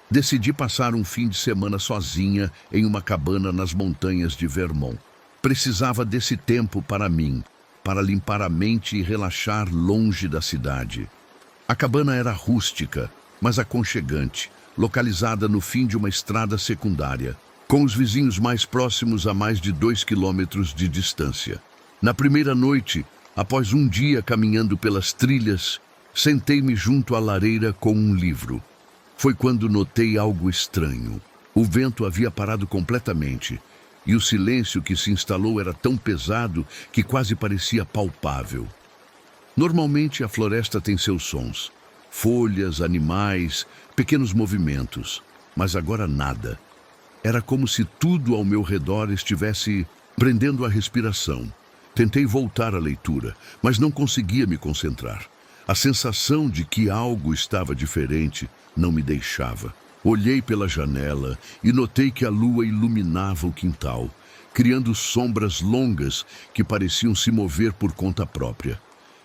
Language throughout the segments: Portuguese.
Decidi passar um fim de semana sozinha em uma cabana nas montanhas de Vermont. Precisava desse tempo para mim, para limpar a mente e relaxar longe da cidade. A cabana era rústica, mas aconchegante, localizada no fim de uma estrada secundária, com os vizinhos mais próximos a mais de 2 quilômetros de distância. Na primeira noite, após um dia caminhando pelas trilhas, sentei-me junto à lareira com um livro. Foi quando notei algo estranho. O vento havia parado completamente, e o silêncio que se instalou era tão pesado que quase parecia palpável. Normalmente a floresta tem seus sons, folhas, animais, pequenos movimentos, mas agora nada. Era como se tudo ao meu redor estivesse prendendo a respiração. Tentei voltar à leitura, mas não conseguia me concentrar. A sensação de que algo estava diferente não me deixava. Olhei pela janela e notei que a lua iluminava o quintal, criando sombras longas que pareciam se mover por conta própria.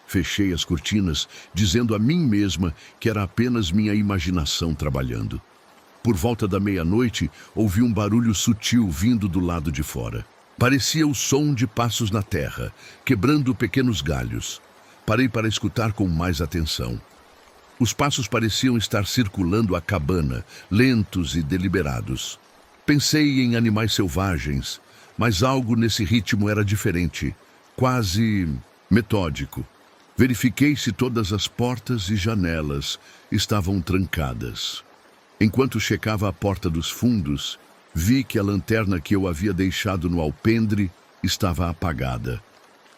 Fechei as cortinas, dizendo a mim mesma que era apenas minha imaginação trabalhando. Por volta da meia-noite, ouvi um barulho sutil vindo do lado de fora. Parecia o som de passos na terra, quebrando pequenos galhos. Parei para escutar com mais atenção. Os passos pareciam estar circulando a cabana, lentos e deliberados. Pensei em animais selvagens, mas algo nesse ritmo era diferente, quase metódico. Verifiquei se todas as portas e janelas estavam trancadas. Enquanto checava a porta dos fundos, vi que a lanterna que eu havia deixado no alpendre estava apagada.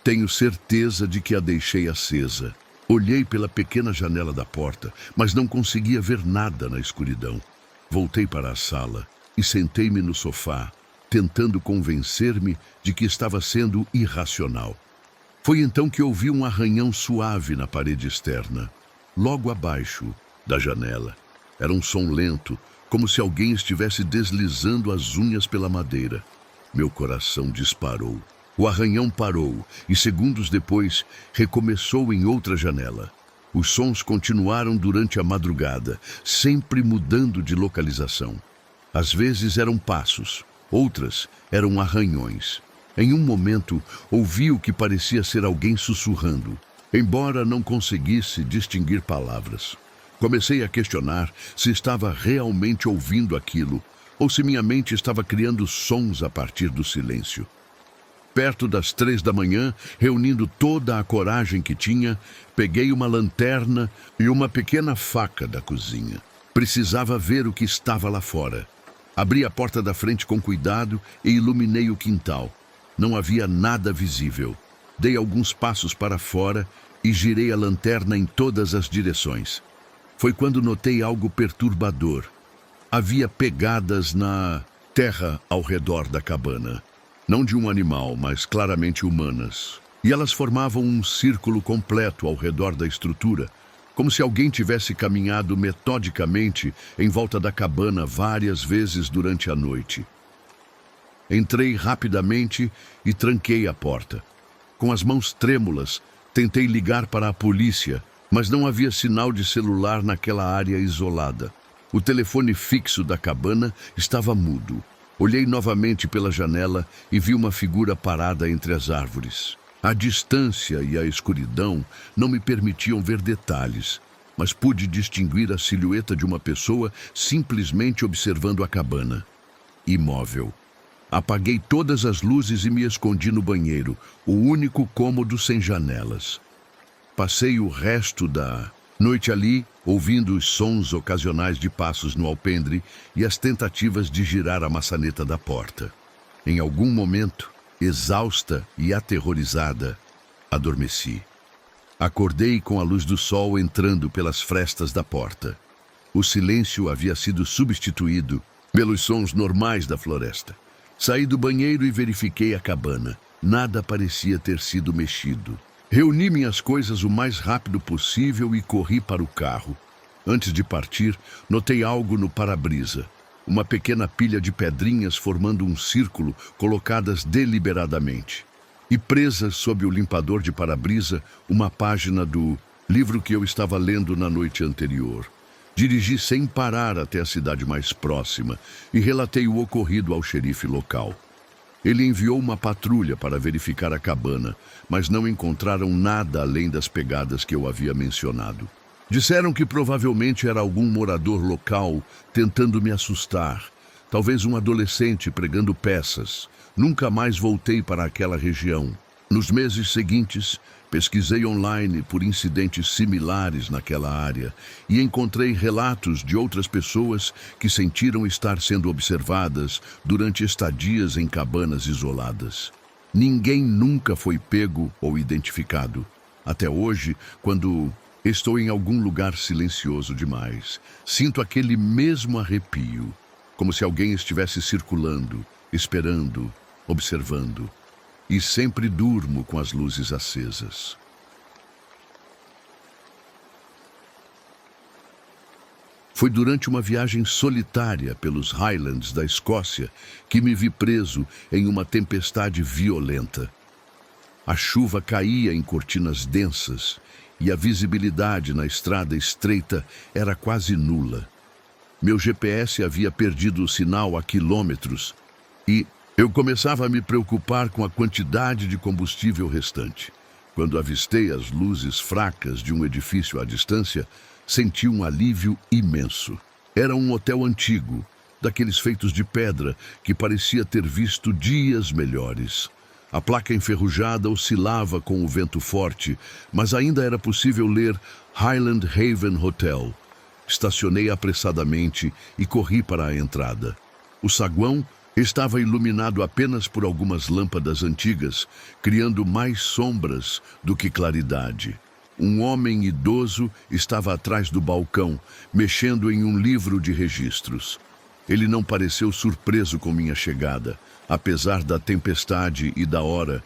Tenho certeza de que a deixei acesa. Olhei pela pequena janela da porta, mas não conseguia ver nada na escuridão. Voltei para a sala e sentei-me no sofá, tentando convencer-me de que estava sendo irracional. Foi então que ouvi um arranhão suave na parede externa, logo abaixo da janela. Era um som lento, como se alguém estivesse deslizando as unhas pela madeira. Meu coração disparou. O arranhão parou e, segundos depois, recomeçou em outra janela. Os sons continuaram durante a madrugada, sempre mudando de localização. Às vezes eram passos, outras eram arranhões. Em um momento, ouvi o que parecia ser alguém sussurrando, embora não conseguisse distinguir palavras. Comecei a questionar se estava realmente ouvindo aquilo, ou se minha mente estava criando sons a partir do silêncio. Perto das 3 da manhã, reunindo toda a coragem que tinha, peguei uma lanterna e uma pequena faca da cozinha. Precisava ver o que estava lá fora. Abri a porta da frente com cuidado e iluminei o quintal. Não havia nada visível. Dei alguns passos para fora e girei a lanterna em todas as direções. Foi quando notei algo perturbador. Havia pegadas na terra ao redor da cabana. Não de um animal, mas claramente humanas. E elas formavam um círculo completo ao redor da estrutura, como se alguém tivesse caminhado metodicamente em volta da cabana várias vezes durante a noite. Entrei rapidamente e tranquei a porta. Com as mãos trêmulas, tentei ligar para a polícia, mas não havia sinal de celular naquela área isolada. O telefone fixo da cabana estava mudo. Olhei novamente pela janela e vi uma figura parada entre as árvores. A distância e a escuridão não me permitiam ver detalhes, mas pude distinguir a silhueta de uma pessoa simplesmente observando a cabana. Imóvel. Apaguei todas as luzes e me escondi no banheiro, o único cômodo sem janelas. Passei o resto da noite ali, ouvindo os sons ocasionais de passos no alpendre e as tentativas de girar a maçaneta da porta. Em algum momento, exausta e aterrorizada, adormeci. Acordei com a luz do sol entrando pelas frestas da porta. O silêncio havia sido substituído pelos sons normais da floresta. Saí do banheiro e verifiquei a cabana. Nada parecia ter sido mexido. Reuni minhas coisas o mais rápido possível e corri para o carro. Antes de partir, notei algo no para-brisa. Uma pequena pilha de pedrinhas formando um círculo, colocadas deliberadamente. E presas sob o limpador de para-brisa, uma página do livro que eu estava lendo na noite anterior. Dirigi sem parar até a cidade mais próxima e relatei o ocorrido ao xerife local. Ele enviou uma patrulha para verificar a cabana, mas não encontraram nada além das pegadas que eu havia mencionado. Disseram que provavelmente era algum morador local tentando me assustar, talvez um adolescente pregando peças. Nunca mais voltei para aquela região. Nos meses seguintes, pesquisei online por incidentes similares naquela área e encontrei relatos de outras pessoas que sentiram estar sendo observadas durante estadias em cabanas isoladas. Ninguém nunca foi pego ou identificado. Até hoje, quando estou em algum lugar silencioso demais, sinto aquele mesmo arrepio, como se alguém estivesse circulando, esperando, observando. E sempre durmo com as luzes acesas. Foi durante uma viagem solitária pelos Highlands da Escócia que me vi preso em uma tempestade violenta. A chuva caía em cortinas densas e a visibilidade na estrada estreita era quase nula. Meu GPS havia perdido o sinal há quilômetros e eu começava a me preocupar com a quantidade de combustível restante. Quando avistei as luzes fracas de um edifício à distância, senti um alívio imenso. Era um hotel antigo, daqueles feitos de pedra, que parecia ter visto dias melhores. A placa enferrujada oscilava com o vento forte, mas ainda era possível ler Highland Haven Hotel. Estacionei apressadamente e corri para a entrada. O saguão estava iluminado apenas por algumas lâmpadas antigas, criando mais sombras do que claridade. Um homem idoso estava atrás do balcão, mexendo em um livro de registros. Ele não pareceu surpreso com minha chegada, apesar da tempestade e da hora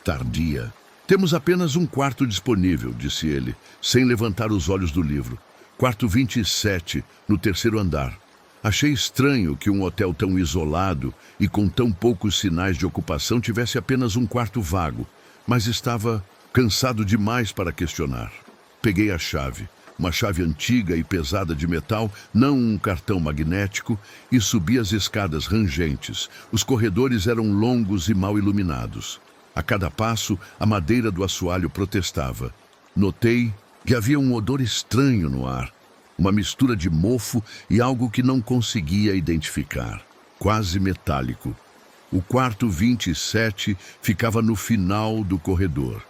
tardia. "Temos apenas um quarto disponível", disse ele, sem levantar os olhos do livro. "Quarto 27, no terceiro andar." Achei estranho que um hotel tão isolado e com tão poucos sinais de ocupação tivesse apenas um quarto vago, mas estava cansado demais para questionar. Peguei a chave, uma chave antiga e pesada de metal, não um cartão magnético, e subi as escadas rangentes. Os corredores eram longos e mal iluminados. A cada passo, a madeira do assoalho protestava. Notei que havia um odor estranho no ar. Uma mistura de mofo e algo que não conseguia identificar, quase metálico. O quarto 27 ficava no final do corredor.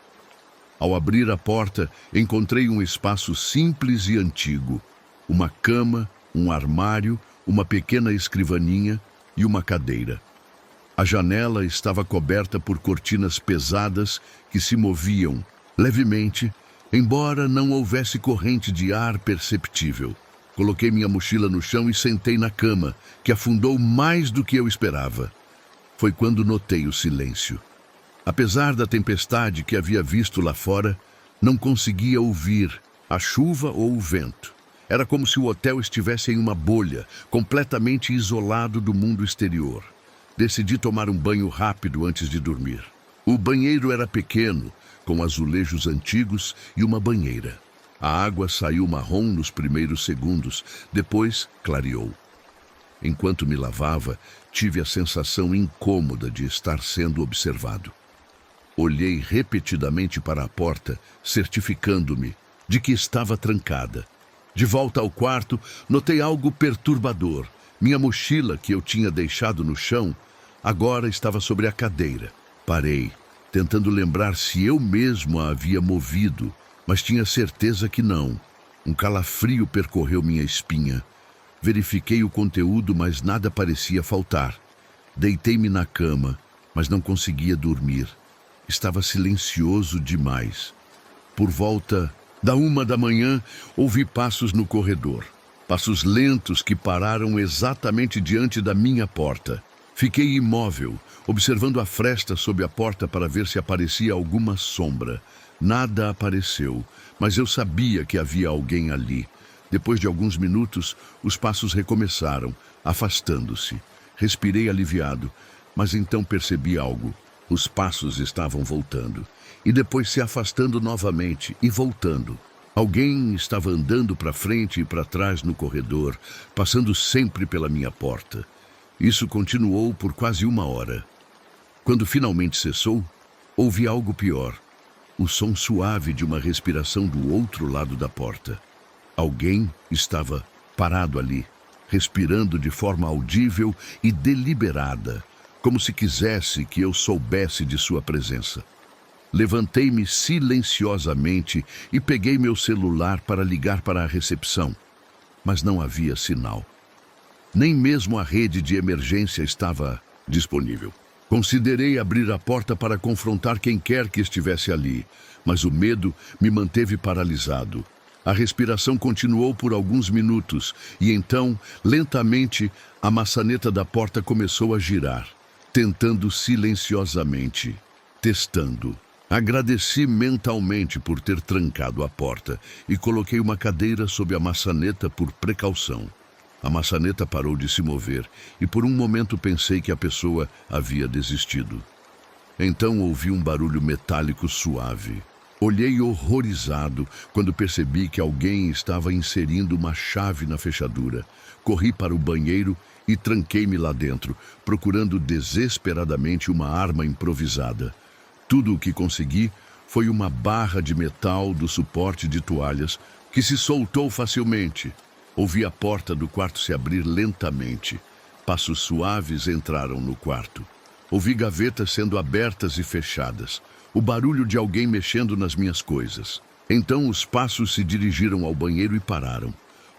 Ao abrir a porta, encontrei um espaço simples e antigo. Uma cama, um armário, uma pequena escrivaninha e uma cadeira. A janela estava coberta por cortinas pesadas que se moviam levemente, embora não houvesse corrente de ar perceptível. Coloquei minha mochila no chão e sentei na cama, que afundou mais do que eu esperava. Foi quando notei o silêncio. Apesar da tempestade que havia visto lá fora, não conseguia ouvir a chuva ou o vento. Era como se o hotel estivesse em uma bolha, completamente isolado do mundo exterior. Decidi tomar um banho rápido antes de dormir. O banheiro era pequeno, com azulejos antigos e uma banheira. A água saiu marrom nos primeiros segundos, depois clareou. Enquanto me lavava, tive a sensação incômoda de estar sendo observado. Olhei repetidamente para a porta, certificando-me de que estava trancada. De volta ao quarto, notei algo perturbador. Minha mochila, que eu tinha deixado no chão, agora estava sobre a cadeira. Parei, tentando lembrar se eu mesmo a havia movido, mas tinha certeza que não. Um calafrio percorreu minha espinha. Verifiquei o conteúdo, mas nada parecia faltar. Deitei-me na cama, mas não conseguia dormir. Estava silencioso demais. Por volta da 1 da manhã, ouvi passos no corredor. Passos lentos que pararam exatamente diante da minha porta. Fiquei imóvel, observando a fresta sob a porta para ver se aparecia alguma sombra. Nada apareceu, mas eu sabia que havia alguém ali. Depois de alguns minutos, os passos recomeçaram, afastando-se. Respirei aliviado, mas então percebi algo. Os passos estavam voltando, e depois se afastando novamente e voltando. Alguém estava andando para frente e para trás no corredor, passando sempre pela minha porta. Isso continuou por quase 1 hora. Quando finalmente cessou, ouvi algo pior. O som suave de uma respiração do outro lado da porta. Alguém estava parado ali, respirando de forma audível e deliberada, como se quisesse que eu soubesse de sua presença. Levantei-me silenciosamente e peguei meu celular para ligar para a recepção, mas não havia sinal. Nem mesmo a rede de emergência estava disponível. Considerei abrir a porta para confrontar quem quer que estivesse ali, mas o medo me manteve paralisado. A respiração continuou por alguns minutos e então, lentamente, a maçaneta da porta começou a girar, tentando silenciosamente, testando. Agradeci mentalmente por ter trancado a porta e coloquei uma cadeira sob a maçaneta por precaução. A maçaneta parou de se mover e por um momento pensei que a pessoa havia desistido. Então ouvi um barulho metálico suave. Olhei horrorizado quando percebi que alguém estava inserindo uma chave na fechadura. Corri para o banheiro e tranquei-me lá dentro, procurando desesperadamente uma arma improvisada. Tudo o que consegui foi uma barra de metal do suporte de toalhas que se soltou facilmente. Ouvi a porta do quarto se abrir lentamente. Passos suaves entraram no quarto. Ouvi gavetas sendo abertas e fechadas. O barulho de alguém mexendo nas minhas coisas. Então os passos se dirigiram ao banheiro e pararam.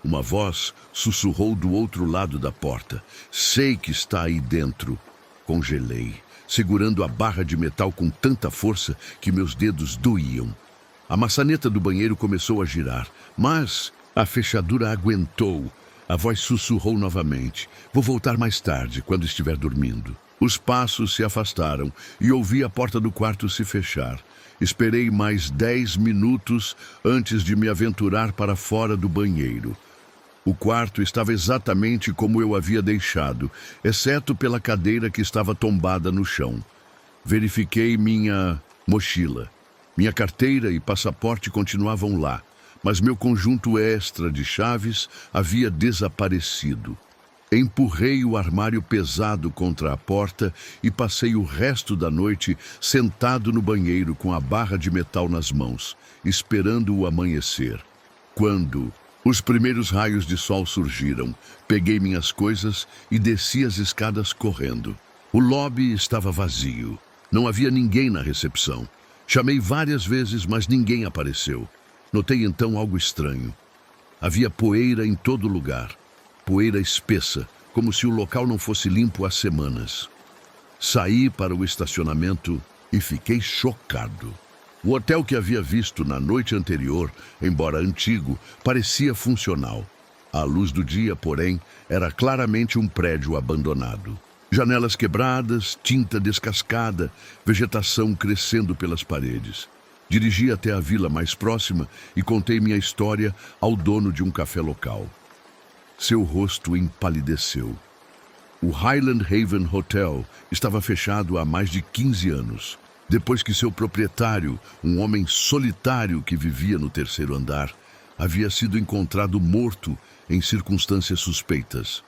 Uma voz sussurrou do outro lado da porta. Sei que está aí dentro. Congelei, segurando a barra de metal com tanta força que meus dedos doíam. A maçaneta do banheiro começou a girar, mas a fechadura aguentou. A voz sussurrou novamente. Vou voltar mais tarde, quando estiver dormindo. Os passos se afastaram e ouvi a porta do quarto se fechar. Esperei mais 10 minutos antes de me aventurar para fora do banheiro. O quarto estava exatamente como eu havia deixado, exceto pela cadeira que estava tombada no chão. Verifiquei minha mochila. Minha carteira e passaporte continuavam lá, mas meu conjunto extra de chaves havia desaparecido. Empurrei o armário pesado contra a porta e passei o resto da noite sentado no banheiro com a barra de metal nas mãos, esperando o amanhecer. Quando os primeiros raios de sol surgiram, peguei minhas coisas e desci as escadas correndo. O lobby estava vazio. Não havia ninguém na recepção. Chamei várias vezes, mas ninguém apareceu. Notei então algo estranho. Havia poeira em todo lugar. Poeira espessa, como se o local não fosse limpo há semanas. Saí para o estacionamento e fiquei chocado. O hotel que havia visto na noite anterior, embora antigo, parecia funcional. À luz do dia, porém, era claramente um prédio abandonado. Janelas quebradas, tinta descascada, vegetação crescendo pelas paredes. Dirigi até a vila mais próxima e contei minha história ao dono de um café local. Seu rosto empalideceu. O Highland Haven Hotel estava fechado há mais de 15 anos, depois que seu proprietário, um homem solitário que vivia no 3º andar, havia sido encontrado morto em circunstâncias suspeitas.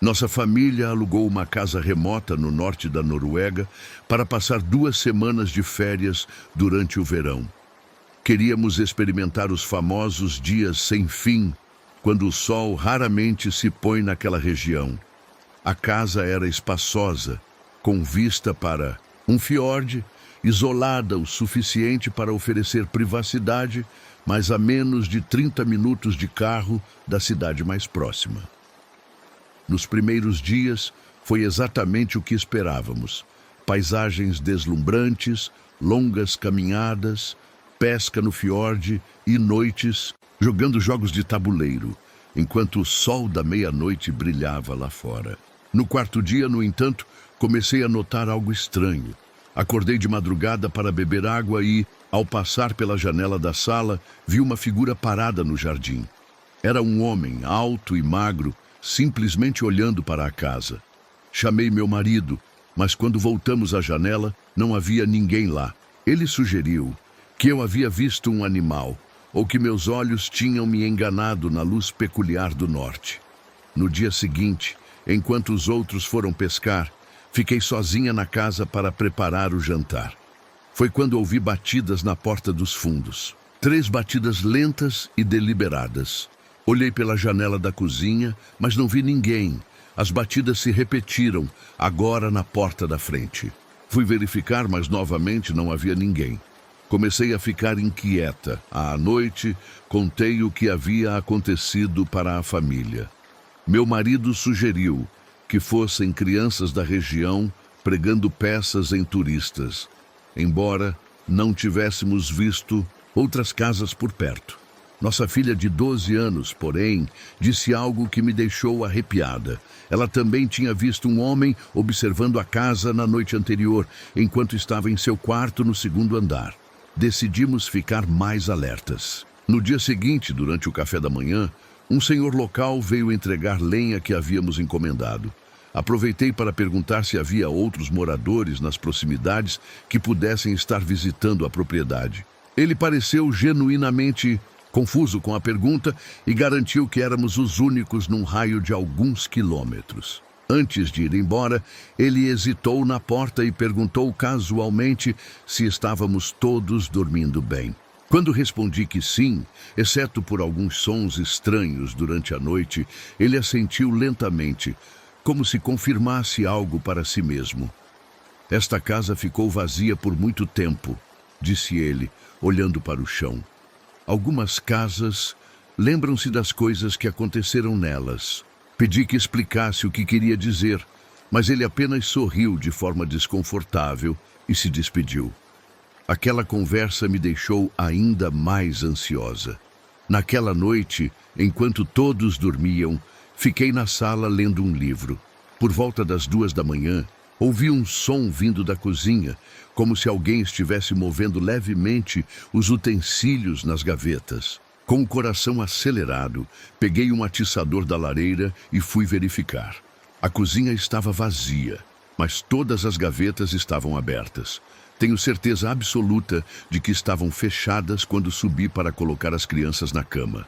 Nossa família alugou uma casa remota no norte da Noruega para passar 2 semanas de férias durante o verão. Queríamos experimentar os famosos dias sem fim, quando o sol raramente se põe naquela região. A casa era espaçosa, com vista para um fiorde, isolada o suficiente para oferecer privacidade, mas a menos de 30 minutos de carro da cidade mais próxima. Nos primeiros dias, foi exatamente o que esperávamos. Paisagens deslumbrantes, longas caminhadas, pesca no fiorde e noites jogando jogos de tabuleiro, enquanto o sol da meia-noite brilhava lá fora. No 4º dia, no entanto, comecei a notar algo estranho. Acordei de madrugada para beber água e, ao passar pela janela da sala, vi uma figura parada no jardim. Era um homem alto e magro, simplesmente olhando para a casa. Chamei meu marido, Mas quando voltamos à janela, não havia ninguém lá. Ele sugeriu que eu havia visto um animal, ou que meus olhos tinham me enganado na luz peculiar do norte. No dia seguinte, enquanto os outros foram pescar, fiquei sozinha na casa para preparar o jantar. Foi quando ouvi batidas na porta dos fundos. 3 batidas lentas e deliberadas. Olhei pela janela da cozinha, mas não vi ninguém. As batidas se repetiram, agora na porta da frente. Fui verificar, mas novamente não havia ninguém. Comecei a ficar inquieta. À noite, contei o que havia acontecido para a família. Meu marido sugeriu que fossem crianças da região pregando peças em turistas, embora não tivéssemos visto outras casas por perto. Nossa filha de 12 anos, porém, disse algo que me deixou arrepiada. Ela também tinha visto um homem observando a casa na noite anterior, enquanto estava em seu quarto no 2º andar. Decidimos ficar mais alertas. No dia seguinte, durante o café da manhã, um senhor local veio entregar lenha que havíamos encomendado. Aproveitei para perguntar se havia outros moradores nas proximidades que pudessem estar visitando a propriedade. Ele pareceu genuinamente confuso com a pergunta e garantiu que éramos os únicos num raio de alguns quilômetros. Antes de ir embora, ele hesitou na porta e perguntou casualmente se estávamos todos dormindo bem. Quando respondi que sim, exceto por alguns sons estranhos durante a noite, ele assentiu lentamente, como se confirmasse algo para si mesmo. Esta casa ficou vazia por muito tempo, disse ele, olhando para o chão. Algumas casas lembram-se das coisas que aconteceram nelas. Pedi que explicasse o que queria dizer, mas ele apenas sorriu de forma desconfortável e se despediu. Aquela conversa me deixou ainda mais ansiosa. Naquela noite, enquanto todos dormiam, fiquei na sala lendo um livro. Por volta das 2 da manhã, ouvi um som vindo da cozinha, como se alguém estivesse movendo levemente os utensílios nas gavetas. Com o coração acelerado, peguei um atiçador da lareira e fui verificar. A cozinha estava vazia, mas todas as gavetas estavam abertas. Tenho certeza absoluta de que estavam fechadas quando subi para colocar as crianças na cama.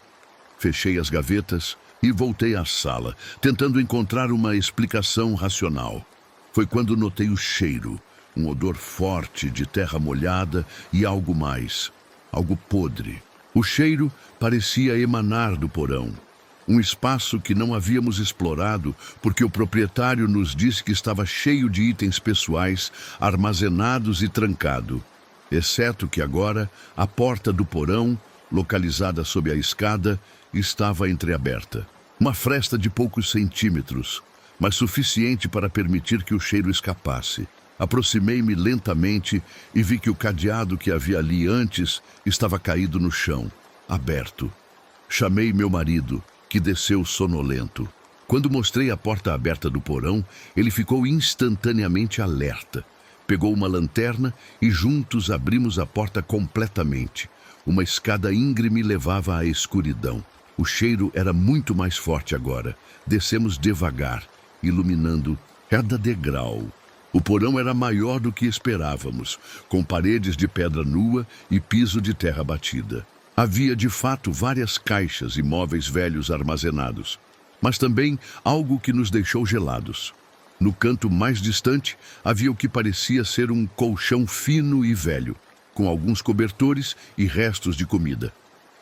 Fechei as gavetas e voltei à sala, tentando encontrar uma explicação racional. Foi quando notei o cheiro, um odor forte de terra molhada e algo mais, algo podre. O cheiro parecia emanar do porão, um espaço que não havíamos explorado porque o proprietário nos disse que estava cheio de itens pessoais armazenados e trancado, exceto que agora a porta do porão, localizada sob a escada, estava entreaberta. Uma fresta de poucos centímetros, mas suficiente para permitir que o cheiro escapasse. Aproximei-me lentamente e vi que o cadeado que havia ali antes estava caído no chão, aberto. Chamei meu marido, que desceu sonolento. Quando mostrei a porta aberta do porão, ele ficou instantaneamente alerta. Pegou uma lanterna e juntos abrimos a porta completamente. Uma escada íngreme levava à escuridão. O cheiro era muito mais forte agora. Descemos devagar, iluminando cada degrau. O porão era maior do que esperávamos, com paredes de pedra nua e piso de terra batida. Havia, de fato, várias caixas e móveis velhos armazenados, mas também algo que nos deixou gelados. No canto mais distante, havia o que parecia ser um colchão fino e velho, com alguns cobertores e restos de comida.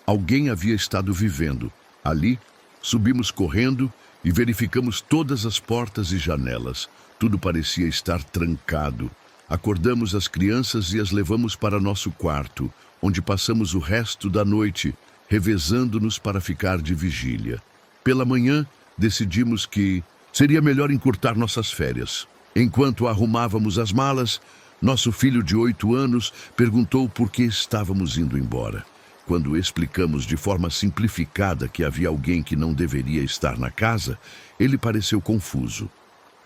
Alguém havia estado vivendo. Ali, subimos correndo e verificamos todas as portas e janelas. Tudo parecia estar trancado. Acordamos as crianças e as levamos para nosso quarto, onde passamos o resto da noite, revezando-nos para ficar de vigília. Pela manhã, decidimos que seria melhor encurtar nossas férias. Enquanto arrumávamos as malas, nosso filho de 8 anos perguntou por que estávamos indo embora. Quando explicamos de forma simplificada que havia alguém que não deveria estar na casa, ele pareceu confuso.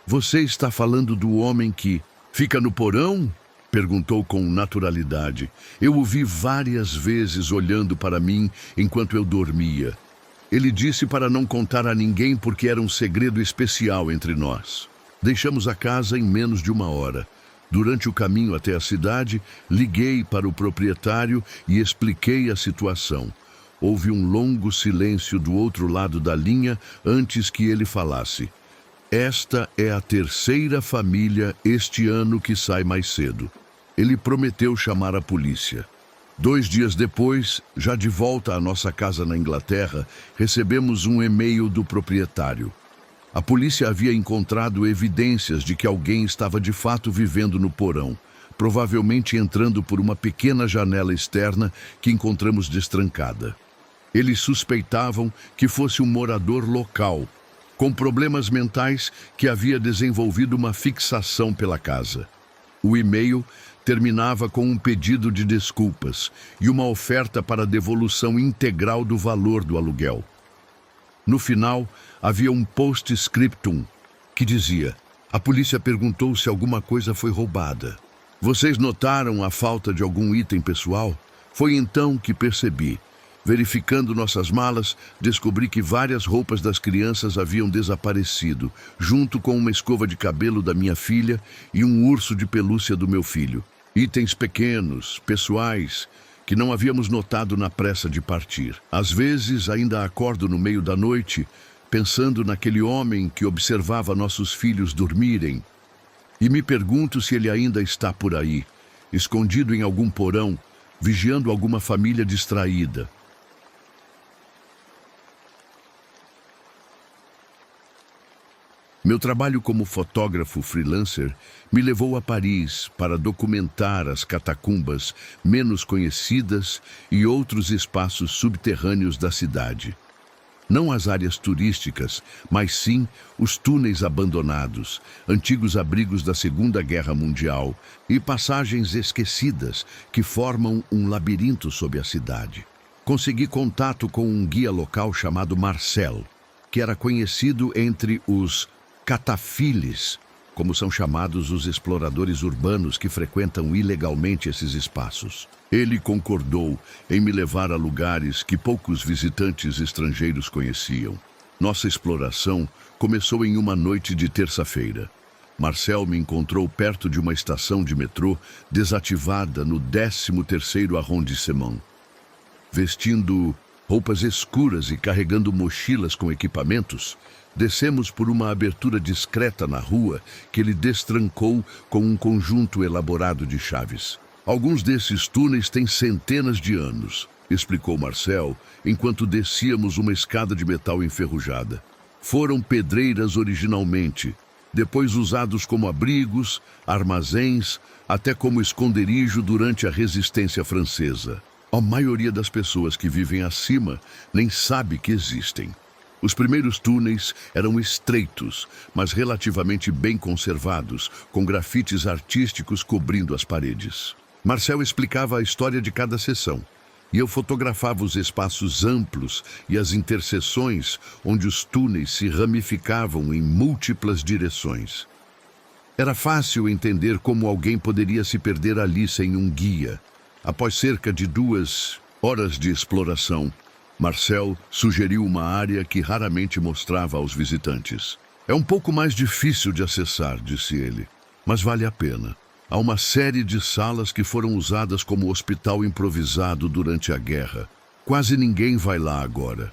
Você está falando do homem que fica no porão? Perguntou com naturalidade. Eu o vi várias vezes olhando para mim enquanto eu dormia. Ele disse para não contar a ninguém porque era um segredo especial entre nós. Deixamos a casa em menos de 1 hora. Durante o caminho até a cidade, liguei para o proprietário e expliquei a situação. Houve um longo silêncio do outro lado da linha antes que ele falasse. Esta é a 3ª família este ano que sai mais cedo. Ele prometeu chamar a polícia. 2 dias depois, já de volta à nossa casa na Inglaterra, recebemos um e-mail do proprietário. A polícia havia encontrado evidências de que alguém estava de fato vivendo no porão, provavelmente entrando por uma pequena janela externa que encontramos destrancada. Eles suspeitavam que fosse um morador local, com problemas mentais, que havia desenvolvido uma fixação pela casa. O e-mail terminava com um pedido de desculpas e uma oferta para devolução integral do valor do aluguel. No final, havia um post-scriptum que dizia: a polícia perguntou se alguma coisa foi roubada. Vocês notaram a falta de algum item pessoal? Foi então que percebi. Verificando nossas malas, descobri que várias roupas das crianças haviam desaparecido, junto com uma escova de cabelo da minha filha e um urso de pelúcia do meu filho. Itens pequenos, pessoais, que não havíamos notado na pressa de partir. Às vezes, ainda acordo no meio da noite, pensando naquele homem que observava nossos filhos dormirem, e me pergunto se ele ainda está por aí, escondido em algum porão, vigiando alguma família distraída. Meu trabalho como fotógrafo freelancer me levou a Paris para documentar as catacumbas menos conhecidas e outros espaços subterrâneos da cidade. Não as áreas turísticas, mas sim os túneis abandonados, antigos abrigos da Segunda Guerra Mundial e passagens esquecidas que formam um labirinto sob a cidade. Consegui contato com um guia local chamado Marcel, que era conhecido entre os catafiles, como são chamados os exploradores urbanos que frequentam ilegalmente esses espaços. Ele concordou em me levar a lugares que poucos visitantes estrangeiros conheciam. Nossa exploração começou em uma noite de terça-feira. Marcel me encontrou perto de uma estação de metrô desativada no 13º arrondissement. Vestindo roupas escuras e carregando mochilas com equipamentos, descemos por uma abertura discreta na rua que ele destrancou com um conjunto elaborado de chaves. Alguns desses túneis têm centenas de anos, explicou Marcel, enquanto descíamos uma escada de metal enferrujada. Foram pedreiras originalmente, depois usados como abrigos, armazéns, até como esconderijo durante a Resistência Francesa. A maioria das pessoas que vivem acima nem sabe que existem. Os primeiros túneis eram estreitos, mas relativamente bem conservados, com grafites artísticos cobrindo as paredes. Marcel explicava a história de cada seção, e eu fotografava os espaços amplos e as interseções onde os túneis se ramificavam em múltiplas direções. Era fácil entender como alguém poderia se perder ali sem um guia. Após cerca de 2 horas de exploração, Marcel sugeriu uma área que raramente mostrava aos visitantes. É um pouco mais difícil de acessar, disse ele, mas vale a pena. Há uma série de salas que foram usadas como hospital improvisado durante a guerra. Quase ninguém vai lá agora.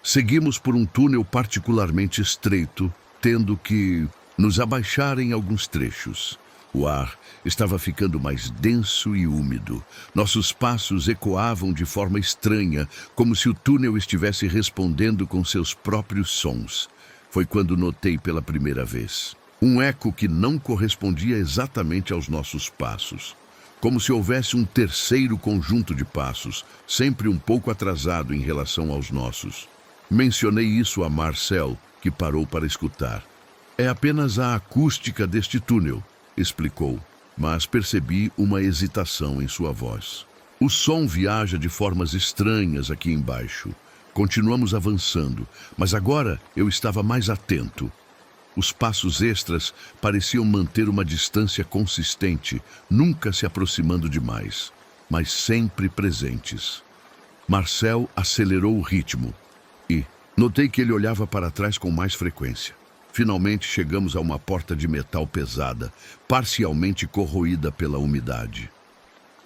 Seguimos por um túnel particularmente estreito, tendo que nos abaixar em alguns trechos. O ar estava ficando mais denso e úmido. Nossos passos ecoavam de forma estranha, como se o túnel estivesse respondendo com seus próprios sons. Foi quando notei pela primeira vez um eco que não correspondia exatamente aos nossos passos. Como se houvesse um terceiro conjunto de passos, sempre um pouco atrasado em relação aos nossos. Mencionei isso a Marcel, que parou para escutar. É apenas a acústica deste túnel, explicou, mas percebi uma hesitação em sua voz. O som viaja de formas estranhas aqui embaixo. Continuamos avançando, mas agora eu estava mais atento. Os passos extras pareciam manter uma distância consistente, nunca se aproximando demais, mas sempre presentes. Marcel acelerou o ritmo e notei que ele olhava para trás com mais frequência. Finalmente chegamos a uma porta de metal pesada, parcialmente corroída pela umidade.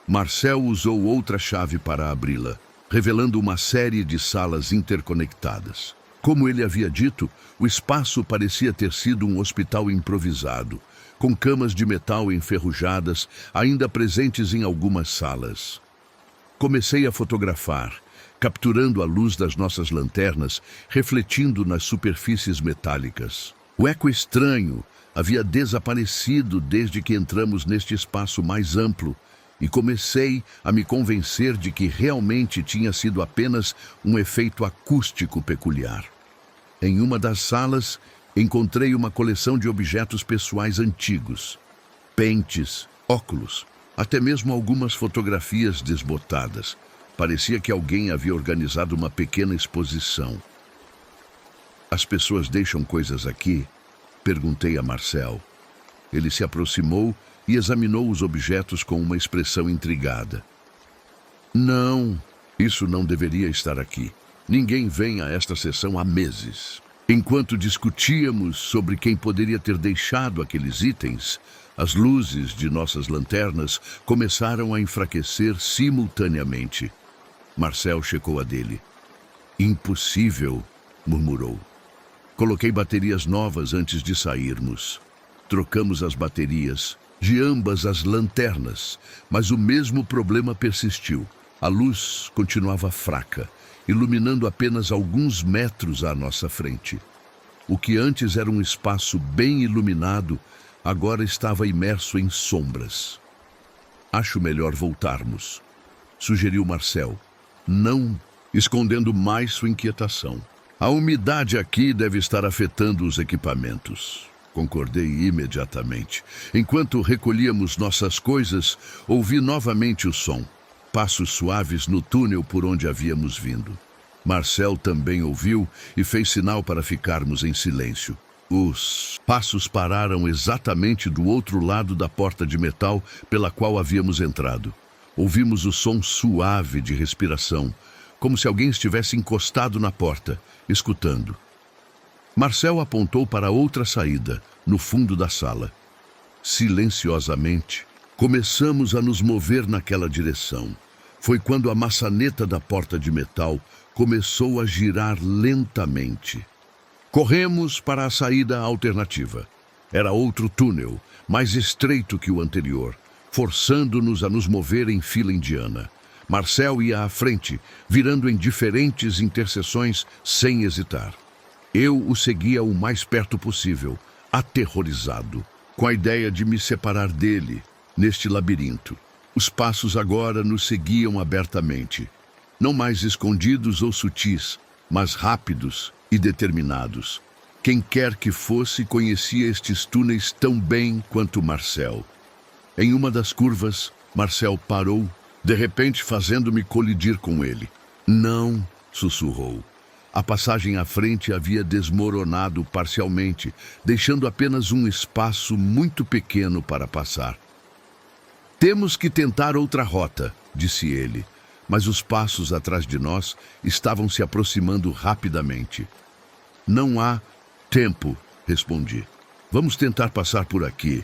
Marcel usou outra chave para abri-la, revelando uma série de salas interconectadas. Como ele havia dito, o espaço parecia ter sido um hospital improvisado, com camas de metal enferrujadas ainda presentes em algumas salas. Comecei a fotografar, capturando a luz das nossas lanternas, refletindo nas superfícies metálicas. O eco estranho havia desaparecido desde que entramos neste espaço mais amplo, e comecei a me convencer de que realmente tinha sido apenas um efeito acústico peculiar. Em uma das salas, encontrei uma coleção de objetos pessoais antigos, pentes, óculos, até mesmo algumas fotografias desbotadas. Parecia que alguém havia organizado uma pequena exposição. As pessoas deixam coisas aqui? Perguntei a Marcel. Ele se aproximou e examinou os objetos com uma expressão intrigada. Não, isso não deveria estar aqui. Ninguém vem a esta sessão há meses. Enquanto discutíamos sobre quem poderia ter deixado aqueles itens, as luzes de nossas lanternas começaram a enfraquecer simultaneamente. Marcel checou a dele. Impossível, murmurou. Coloquei baterias novas antes de sairmos. Trocamos as baterias de ambas as lanternas, mas o mesmo problema persistiu. A luz continuava fraca, iluminando apenas alguns metros à nossa frente. O que antes era um espaço bem iluminado, agora estava imerso em sombras. Acho melhor voltarmos, sugeriu Marcel, não escondendo mais sua inquietação. A umidade aqui deve estar afetando os equipamentos. Concordei imediatamente. Enquanto recolhíamos nossas coisas, ouvi novamente o som. Passos suaves no túnel por onde havíamos vindo. Marcel também ouviu e fez sinal para ficarmos em silêncio. Os passos pararam exatamente do outro lado da porta de metal pela qual havíamos entrado. Ouvimos o som suave de respiração, como se alguém estivesse encostado na porta, escutando. Marcel apontou para outra saída, no fundo da sala. Silenciosamente, começamos a nos mover naquela direção. Foi quando a maçaneta da porta de metal começou a girar lentamente. Corremos para a saída alternativa. Era outro túnel, mais estreito que o anterior, forçando-nos a nos mover em fila indiana. Marcel ia à frente, virando em diferentes interseções sem hesitar. Eu o seguia o mais perto possível, aterrorizado, com a ideia de me separar dele, neste labirinto. Os passos agora nos seguiam abertamente, não mais escondidos ou sutis, mas rápidos e determinados. Quem quer que fosse conhecia estes túneis tão bem quanto Marcel. Em uma das curvas, Marcel parou, de repente fazendo-me colidir com ele. Não, sussurrou. A passagem à frente havia desmoronado parcialmente, deixando apenas um espaço muito pequeno para passar. Temos que tentar outra rota, disse ele, mas os passos atrás de nós estavam se aproximando rapidamente. Não há tempo, respondi. Vamos tentar passar por aqui.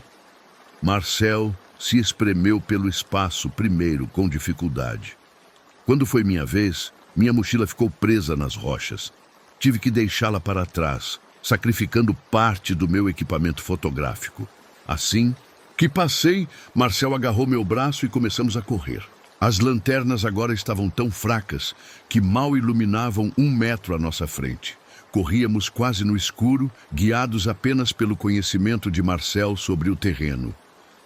Marcel se espremeu pelo espaço primeiro com dificuldade. Quando foi minha vez, minha mochila ficou presa nas rochas. Tive que deixá-la para trás, sacrificando parte do meu equipamento fotográfico. Assim que passei, Marcel agarrou meu braço e começamos a correr. As lanternas agora estavam tão fracas que mal iluminavam 1 metro à nossa frente. Corríamos quase no escuro, guiados apenas pelo conhecimento de Marcel sobre o terreno.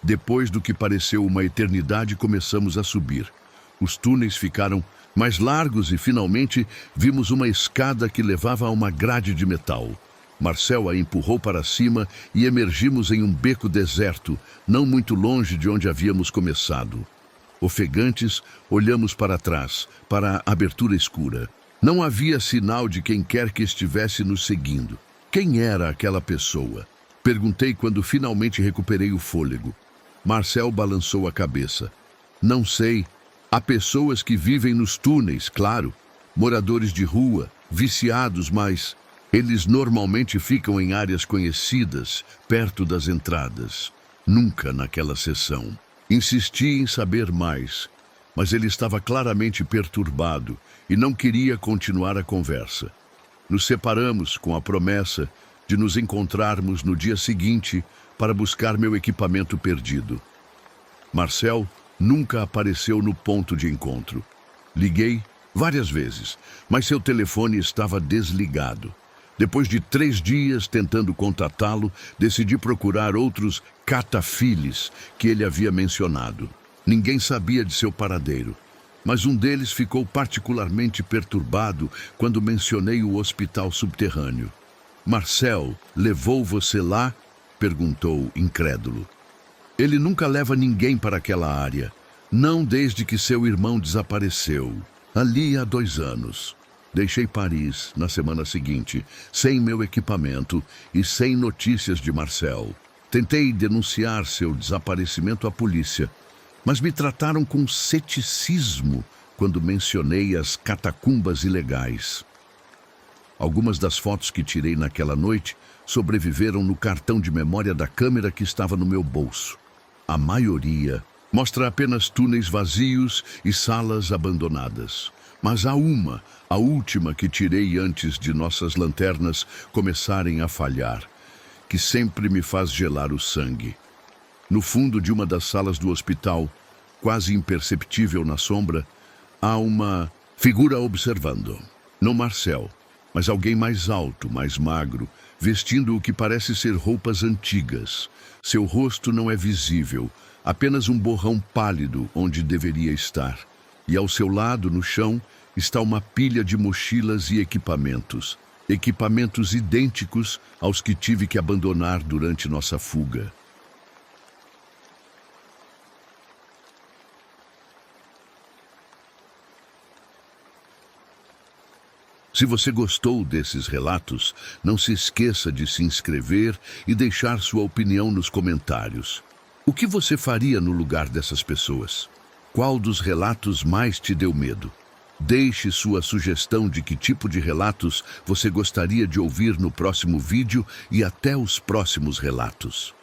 Depois do que pareceu uma eternidade, começamos a subir. Os túneis ficaram mais largos e, finalmente, vimos uma escada que levava a uma grade de metal. Marcel a empurrou para cima e emergimos em um beco deserto, não muito longe de onde havíamos começado. Ofegantes, olhamos para trás, para a abertura escura. Não havia sinal de quem quer que estivesse nos seguindo. Quem era aquela pessoa? Perguntei quando finalmente recuperei o fôlego. Marcel balançou a cabeça. Não sei. Há pessoas que vivem nos túneis, claro. Moradores de rua, viciados, mas Eles normalmente ficam em áreas conhecidas, perto das entradas. Nunca naquela sessão. Insisti em saber mais, mas ele estava claramente perturbado e não queria continuar a conversa. Nos separamos com a promessa de nos encontrarmos no dia seguinte para buscar meu equipamento perdido. Marcel nunca apareceu no ponto de encontro. Liguei várias vezes, mas seu telefone estava desligado. Depois de 3 dias tentando contatá-lo, decidi procurar outros catafiles que ele havia mencionado. Ninguém sabia de seu paradeiro, mas um deles ficou particularmente perturbado quando mencionei o hospital subterrâneo. Marcel levou você lá? Perguntou, incrédulo. Ele nunca leva ninguém para aquela área, não desde que seu irmão desapareceu, ali há 2 anos. Deixei Paris na semana seguinte, sem meu equipamento e sem notícias de Marcel. Tentei denunciar seu desaparecimento à polícia, mas me trataram com ceticismo quando mencionei as catacumbas ilegais. Algumas das fotos que tirei naquela noite sobreviveram no cartão de memória da câmera que estava no meu bolso. A maioria mostra apenas túneis vazios e salas abandonadas. Mas há uma, a última que tirei antes de nossas lanternas começarem a falhar, que sempre me faz gelar o sangue. No fundo de uma das salas do hospital, quase imperceptível na sombra, há uma figura observando. Não Marcel, mas alguém mais alto, mais magro, vestindo o que parece ser roupas antigas. Seu rosto não é visível, apenas um borrão pálido onde deveria estar. E ao seu lado, no chão, está uma pilha de mochilas e equipamentos. Equipamentos idênticos aos que tive que abandonar durante nossa fuga. Se você gostou desses relatos, não se esqueça de se inscrever e deixar sua opinião nos comentários. O que você faria no lugar dessas pessoas? Qual dos relatos mais te deu medo? Deixe sua sugestão de que tipo de relatos você gostaria de ouvir no próximo vídeo e até os próximos relatos.